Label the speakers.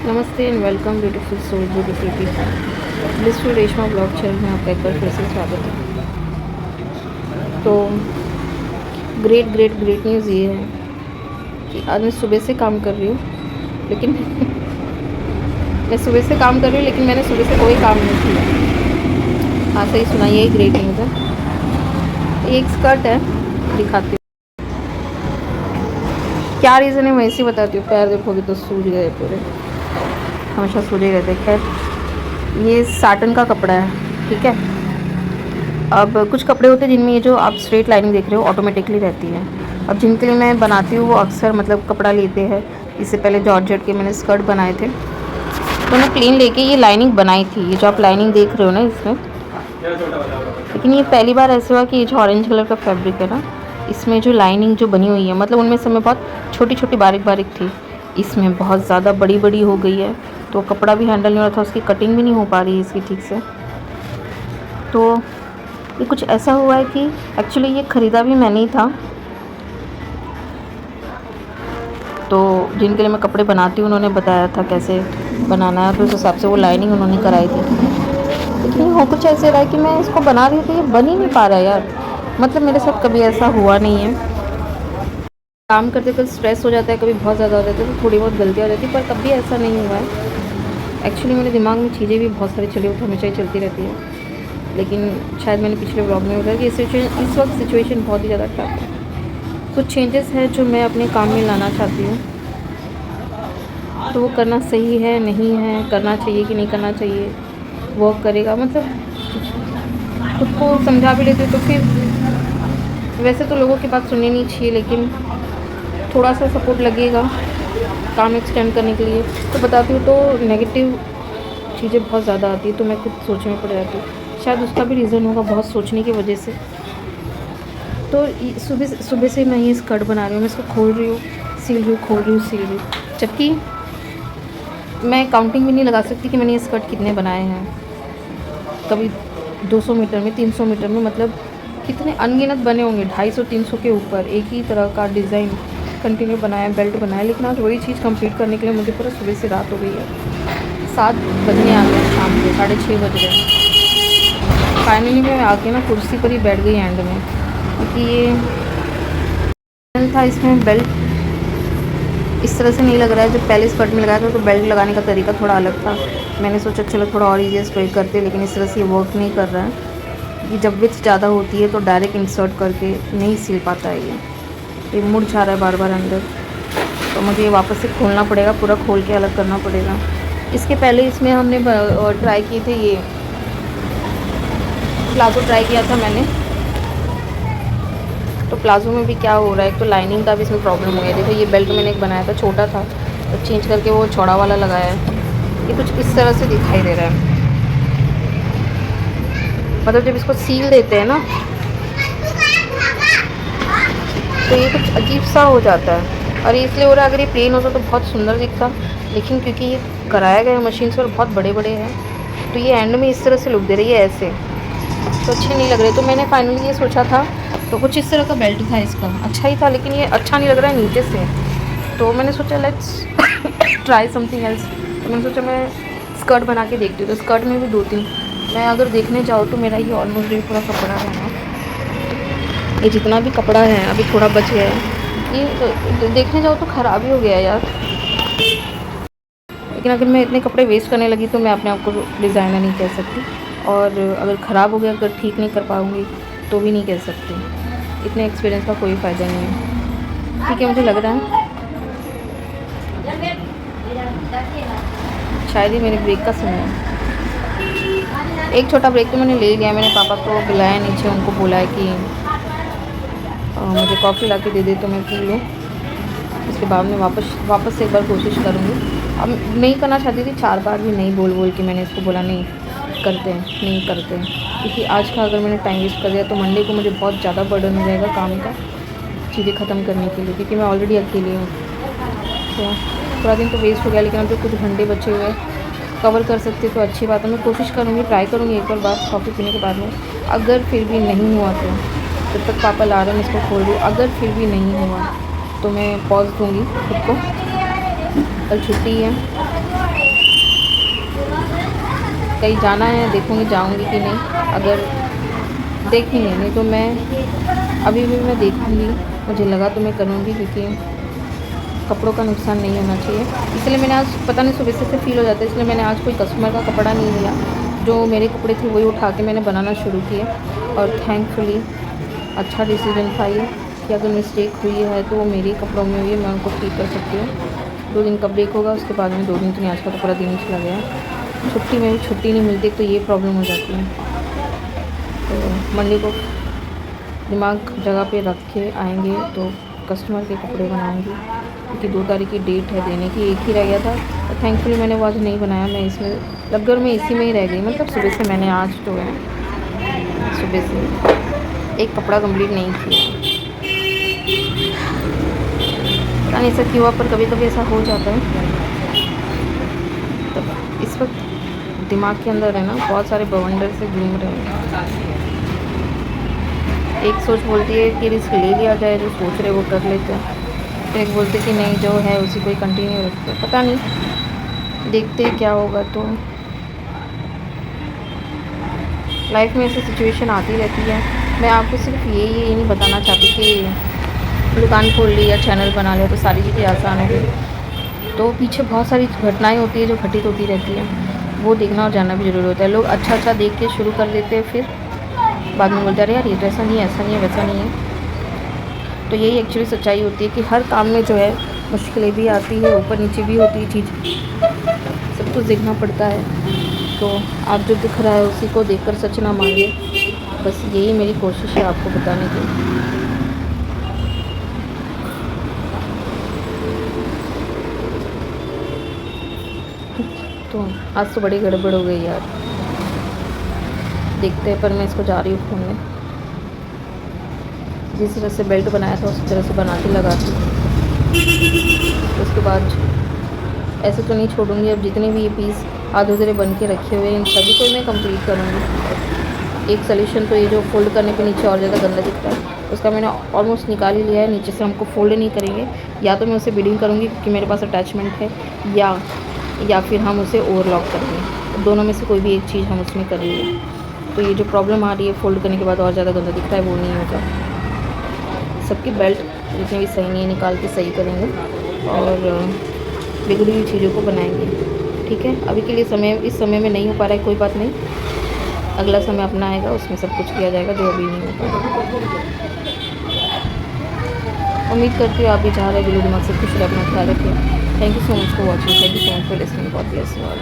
Speaker 1: नमस्ते and welcome beautiful soul beautiful people. Blissful Reshma blog channel में आपका एक बार फिर से स्वागत है। तो ग्रेट ग्रेट ग्रेट न्यूज़ ये है कि आज मैं सुबह से काम कर रही हूँ, लेकिन मैं सुबह से काम कर रही हूँ लेकिन मैंने सुबह से कोई काम नहीं किया। हाँ, सही सुना, यही ग्रेट न्यूज़ है। ये एक स्कर्ट है, दिखाती हूँ क्या रीज़न है, मैं इसी बताती हूँ। पैर देखोगे तो सूज गए पूरे, हमेशा सूजे रहते। खैर, ये साटन का कपड़ा है, ठीक है। अब कुछ कपड़े होते हैं जिनमें ये जो आप स्ट्रेट लाइनिंग देख रहे हो ऑटोमेटिकली रहती है। अब जिनके लिए मैं बनाती हूँ वो अक्सर मतलब कपड़ा लेते हैं। इससे पहले जॉर्जेट के मैंने स्कर्ट बनाए थे, तो मैं प्लेन लेके ये लाइनिंग बनाई थी। ये जो आप लाइनिंग देख रहे हो ना इसमें, लेकिन ये पहली बार ऐसे हुआ कि ये जो ऑरेंज कलर का फैब्रिक है ना, इसमें जो लाइनिंग जो बनी हुई है, मतलब उनमें से मैं बहुत छोटी छोटी बारीक बारीक थी, इसमें बहुत ज़्यादा बड़ी बड़ी हो गई है। तो कपड़ा भी हैंडल नहीं हो रहा था, उसकी कटिंग भी नहीं हो पा रही है इसकी ठीक से। तो ये कुछ ऐसा हुआ है कि एक्चुअली ये ख़रीदा भी मैंने ही था। तो जिनके लिए मैं कपड़े बनाती हूँ उन्होंने बताया था कैसे बनाना है, तो उस हिसाब से वो लाइनिंग उन्होंने कराई थी। लेकिन हो कुछ ऐसे रहा है कि मैं इसको बना रही थी, ये बन ही नहीं पा रहा है यार। मतलब मेरे साथ कभी ऐसा हुआ नहीं है। काम करते करते स्ट्रेस हो जाता है, कभी बहुत ज़्यादा हो जाता है तो थोड़ी बहुत गलतियाँ हो जाती है, पर कभी ऐसा नहीं हुआ है। एक्चुअली मेरे दिमाग में चीज़ें भी बहुत सारी चली होती, हमेशा ही चलती रहती है। लेकिन शायद मैंने पिछले ब्लॉग में बताया कि इस वक्त सिचुएशन बहुत ही ज़्यादा टफ है। कुछ चेंजेस हैं जो मैं अपने काम में लाना चाहती हूँ, तो वो करना सही है नहीं है, करना चाहिए कि नहीं करना चाहिए, वर्क करेगा, मतलब खुद को समझा भी लेते तो फिर वैसे तो लोगों की बात सुननी नहीं चाहिए, लेकिन थोड़ा सा सपोर्ट लगेगा काम एक्सटेंड करने के लिए। तो बताती हूँ तो नेगेटिव चीज़ें बहुत ज़्यादा आती है, तो मैं खुद सोचने में पड़ जाती हूँ। शायद उसका भी रीज़न होगा बहुत सोचने की वजह से। तो सुबह सुबह से मैं ये स्कर्ट बना रही हूँ, मैं इसको खोल रही हूँ, सिल रही हूँ, खोल रही हूँ, सिल रही हूँ, जबकि मैं काउंटिंग भी नहीं लगा सकती कि मैंने ये स्कर्ट कितने बनाए हैं। कभी 200 मीटर में, 300 मीटर में, मतलब कितने अनगिनत बने होंगे, 250-300 के ऊपर एक ही तरह का डिज़ाइन कंटिन्यू बनाया, बेल्ट बनाया। लेकिन आज वही चीज़ कंप्लीट करने के लिए मुझे पूरा सुबह से रात हो गई है। 7 बजने आ गए शाम के, 6:30 बज गए। फाइनली मैं आके ना कुर्सी पर ही बैठ गई एंड में, क्योंकि ये था, इसमें बेल्ट इस तरह से नहीं लग रहा है। जब पहले स्कर्ट में लगाया था तो बेल्ट लगाने का तरीका थोड़ा अलग था। मैंने सोचा चलो थोड़ा और ईजीएस्ट वे करते, लेकिन इस तरह से ये वर्क नहीं कर रहा है। ये जब विथ ज़्यादा होती है तो डायरेक्ट इंसर्ट करके नहीं सिल पाता है। ये मुड़ जा रहा है बार बार अंदर, तो मुझे ये वापस से खोलना पड़ेगा, पूरा खोल के अलग करना पड़ेगा। इसके पहले इसमें हमने ट्राई किए थे, ये प्लाजो ट्राई किया था मैंने। तो प्लाजो में भी क्या हो रहा है, तो लाइनिंग का भी इसमें प्रॉब्लम हो गया। देखो ये बेल्ट मैंने एक बनाया था, छोटा था, तो चेंज करके वो चौड़ा वाला लगाया है। ये कुछ इस तरह से दिखाई दे रहा है, मतलब जब इसको सील देते हैं ना तो ये कुछ अजीब सा हो जाता है। और ये इसलिए हो रहा है, अगर ये प्लेन होता तो बहुत सुंदर दिखता, लेकिन क्योंकि ये कराया गया है मशीन से और बहुत बड़े बड़े हैं, तो ये एंड में इस तरह से लुक दे रही है ऐसे, तो अच्छे नहीं लग रहे। तो मैंने फाइनली ये सोचा था, तो कुछ इस तरह का बेल्ट था इसका, अच्छा ही था, लेकिन ये अच्छा नहीं लग रहा है नीचे से। तो मैंने सोचा लेट्स ट्राई समथिंग एल्स। तो मैंने सोचा मैं स्कर्ट बना के देखती हूँ। तो स्कर्ट में भी 2-3 मैं अगर देखने जाऊँ तो मेरा ये ऑलमोस्ट ये पूरा कपड़ा है ना, ये जितना भी कपड़ा है अभी थोड़ा बच गया है, ये देखने जाओ तो ख़राब ही हो गया है यार। लेकिन अगर मैं इतने कपड़े वेस्ट करने लगी तो मैं अपने आप को डिज़ाइनर नहीं कह सकती, और अगर ख़राब हो गया, अगर ठीक नहीं कर पाऊँगी तो भी नहीं कह सकती। इतने एक्सपीरियंस का कोई फ़ायदा नहीं है। ठीक है, मुझे लग रहा है शायद ही मेरे ब्रेक का समय है। एक छोटा ब्रेक तो मैंने ले लिया। मैंने पापा को बुलाया नीचे, उनको बोला है कि मुझे कॉफ़ी ला के दे दे तो मैं पी लूँ। उसके बाद मैं वापस से एक बार कोशिश करूँगी। अब नहीं करना चाहती थी, 4 बार भी नहीं बोल के मैंने इसको बोला नहीं करते हैं, नहीं करते हैं, क्योंकि आज का अगर मैंने टाइम वेस्ट कर दिया तो मंडे को मुझे बहुत ज़्यादा बर्डन हो जाएगा काम का, चीज़ें ख़त्म करने के लिए, क्योंकि मैं ऑलरेडी अकेली हूँ। तो पूरा दिन तो वेस्ट हो गया, लेकिन अब जो कुछ घंटे बचे हुए कवर कर सकते तो अच्छी बात है। मैं कोशिश करूँगी, ट्राई करूँगी एक बार कॉफ़ी पीने के बाद में। अगर फिर भी नहीं हुआ तो जब तक पापा ला रहे हैं मैं इसको खोल दूँ, अगर फिर भी नहीं हुआ तो मैं पॉज़ दूँगी खुद को। कल छुट्टी है, कहीं जाना है, देखूँगी जाऊँगी कि नहीं, अगर देखेंगे, नहीं तो मैं अभी भी मैं देखूँगी, मुझे लगा तो मैं करूँगी, क्योंकि कपड़ों का नुकसान नहीं होना चाहिए। इसलिए मैंने आज पता नहीं सुबह से फ़ील हो जाता है, इसलिए मैंने आज कोई कस्टमर का कपड़ा नहीं लिया, जो मेरे कपड़े थे वही उठा के मैंने बनाना शुरू किए। और थैंकफुली अच्छा डिसीजन था ये, कि अगर मिस्टेक हुई है तो वो मेरे कपड़ों में हुई है, मैं उनको ठीक कर सकती हूँ। 2 दिन का ब्रेक होगा, उसके बाद में 2 दिन तो नहीं, आज का तो पूरा दिन ही चला गया। छुट्टी में भी छुट्टी नहीं मिलती, तो ये प्रॉब्लम हो जाती है। तो मंडे को दिमाग जगह पे रख के आएंगे तो कस्टमर के कपड़े बनाऊंगी, क्योंकि 2 तारीख की डेट है देने की, एक ही रह गया था। और थैंकफुली मैंने वो आज नहीं बनाया, मैं इसमें लगभग मैं इसी में ही रह गई, मतलब सुबह से मैंने आज जो है सुबह से एक कपड़ा कंप्लीट नहीं किया। पता नहीं ऐसा क्यों, पर कभी कभी ऐसा हो जाता है। तो इस वक्त दिमाग के अंदर है ना बहुत सारे बवंडर से घूम रहे हैं। एक सोच बोलती है कि रिस्क ले लिया जाए, जो सोच रहे वो कर लेते हैं, तो एक बोलते कि नहीं जो है उसी को ही कंटिन्यू रखते हैं। पता नहीं, देखते हैं क्या होगा। तो लाइफ में ऐसी सिचुएशन आती रहती है। मैं आपको सिर्फ ये नहीं बताना चाहती कि दुकान खोल ली या चैनल बना लिया तो सारी चीज़ें आसान हो गई। तो पीछे बहुत सारी घटनाएं होती है जो घटित होती रहती है, वो देखना और जानना भी ज़रूरी होता है। लोग अच्छा देख के शुरू कर देते हैं, फिर बाद में बोलते हैं अरे यार ये तो ऐसा नहीं है, ऐसा नहीं है, वैसा नहीं है। तो यही एक्चुअली सच्चाई होती है कि हर काम में जो है मुश्किलें भी आती है, ऊपर नीचे भी होती है चीज़, सब कुछ देखना पड़ता है। तो आप जो दिख रहा है उसी को देखकर सच ना मानिए, बस यही मेरी कोशिश है आपको बताने की। तो आज तो बड़ी गड़बड़ हो गई यार, देखते हैं। पर मैं इसको जा रही हूँ खोलने, जिस तरह से बेल्ट बनाया था उसी तरह से बना के लगाती हूँ। उसके बाद ऐसे तो नहीं छोड़ूंगी, अब जितने भी ये पीस आधे अधूरे बन के रखे हुए हैं इन सभी को मैं कंप्लीट करूँगी। एक सोल्यूशन तो ये जो फोल्ड करने पे नीचे और ज़्यादा गंदा दिखता है, उसका मैंने ऑलमोस्ट निकाल ही लिया है। नीचे से हमको फोल्ड नहीं करेंगे, या तो मैं उसे बिडिंग करूँगी क्योंकि मेरे पास अटैचमेंट है, या फिर हम उसे ओवरलॉक करेंगे। दोनों में से कोई भी एक चीज़ हम उसमें करेंगे। तो ये जो प्रॉब्लम आ रही है फोल्ड करने के बाद और ज़्यादा गंदा दिखता है, वो नहीं होगा। सबकी बेल्ट जितनी भी सही नहीं है निकाल के सही करेंगे और बिगड़ी हुई चीज़ों को बनाएंगे, ठीक है। अभी के लिए इस समय में नहीं हो पा रहा है, कोई बात नहीं, अगला समय अपना आएगा, उसमें सब कुछ किया जाएगा जो अभी नहीं होता। उम्मीद करती हूँ आप भी चाह रहे दिलो दिमाग से खुश रहे, अपना ख्याल रखिए। Thank you so much for watching, thank you so much for listening, God bless you all.